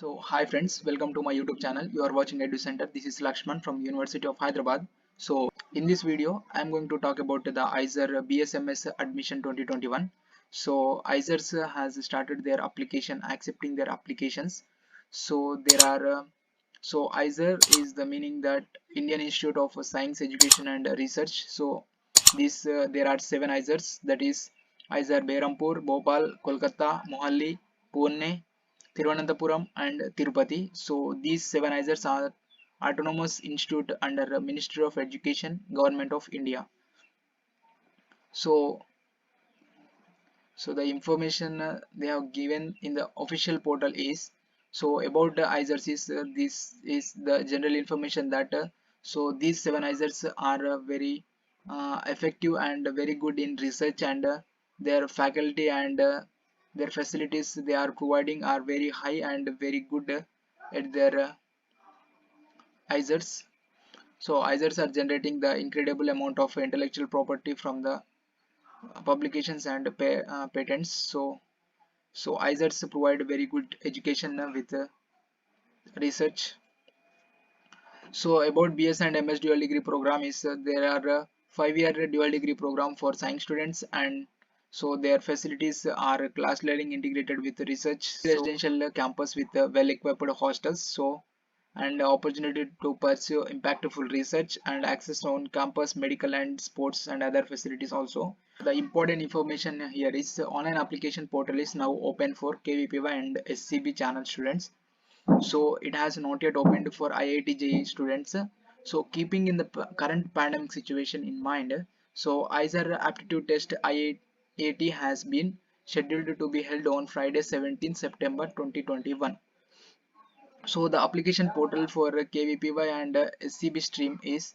So hi friends, welcome to my YouTube channel. You are watching Edu Center. This is Lakshman from University of Hyderabad. So in this video, I am going to talk about the ISER BSMS admission 2021. So ISERs has started their application, accepting their applications. So there are ISER is the meaning that Indian Institute of Science Education and Research. So this there are 7 ISERs, that is ISER Behrampur, Bhopal, Kolkata, Mohalli, Pune, Thiruvananthapuram and Tirupati. So these 7 ISERs are autonomous institute under the Ministry of Education, Government of India. So, so the information they have given in the official portal is about the ISERs is this is the general information that these 7 ISERs are very effective and very good in research, and their faculty and their facilities they are providing are very high and very good at their ISERs. So ISERs are generating the incredible amount of intellectual property from the publications and patents. So ISERs provide very good education with research. So about BS and MS dual degree program is there are 5-year dual degree program for science students, and so their facilities are class learning integrated with research, residential campus with well equipped hostels, and opportunity to pursue impactful research and access on campus medical and sports and other facilities also. The important information here is online application portal is now open for KVPY and SCB channel students. So it has not yet opened for IIT JEE students. So keeping in the current pandemic situation in mind, so ISER aptitude test IIT has been scheduled to be held on Friday 17 September 2021. So the application portal for KVPY and SCB stream is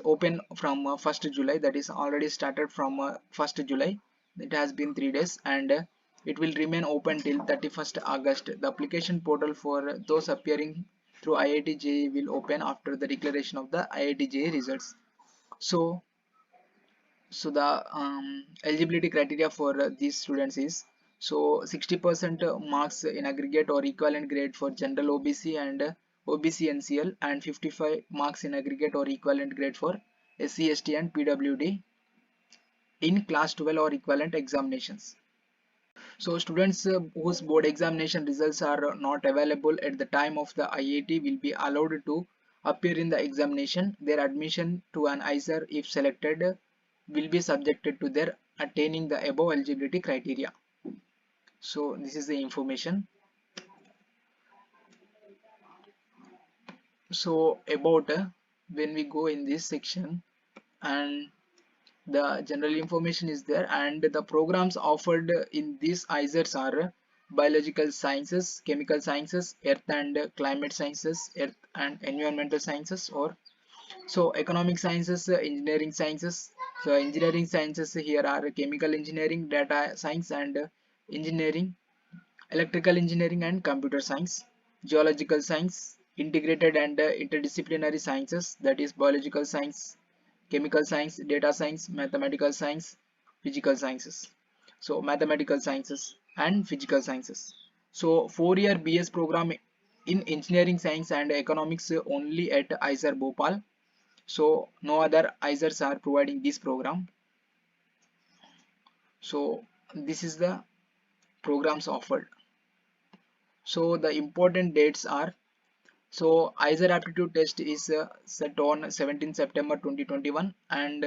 open from 1st July, that is already started from 1st July. It has been 3 days, and it will remain open till 31st August. The application portal for those appearing through IIT JEE will open after the declaration of the IIT JEE results. So the eligibility criteria for these students is 60% marks in aggregate or equivalent grade for general OBC and OBC NCL, and 55 marks in aggregate or equivalent grade for SC ST and PWD in class 12 or equivalent examinations. So students whose board examination results are not available at the time of the IIT will be allowed to appear in the examination. Their admission to an ISER, if selected, will be subjected to their attaining the above eligibility criteria. So this is the information. So about when we go in this section, and the general information is there, and the programs offered in these ISERs are biological sciences, chemical sciences, earth and climate sciences, earth and environmental sciences, or economic sciences, engineering sciences. So engineering sciences here are chemical engineering, data science and engineering, electrical engineering and computer science, geological science, integrated and interdisciplinary sciences, that is biological science, chemical science, data science, mathematical science, physical sciences. So mathematical sciences and physical sciences. So 4-year BS program in engineering science and economics only at ISER Bhopal. So no other ISERs are providing this program. So this is the programs offered. So the important dates are, ISER aptitude test is set on 17 September 2021, and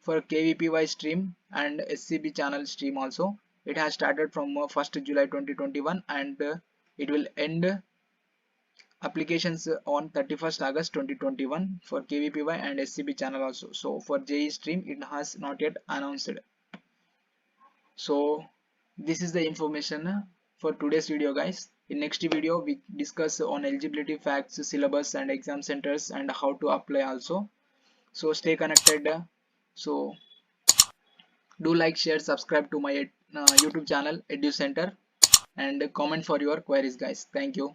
for KVPY stream and SCB channel stream also, it has started from 1st July 2021, and it will end applications on 31st August 2021 for KVPY and SCB channel also. So for JEE stream it has not yet announced. So this is the information for today's video, guys. In next video we discuss on eligibility facts, syllabus and exam centers, and how to apply also. So stay connected. So do like, share, subscribe to my YouTube channel Edu Center, and comment for your queries, guys. Thank you.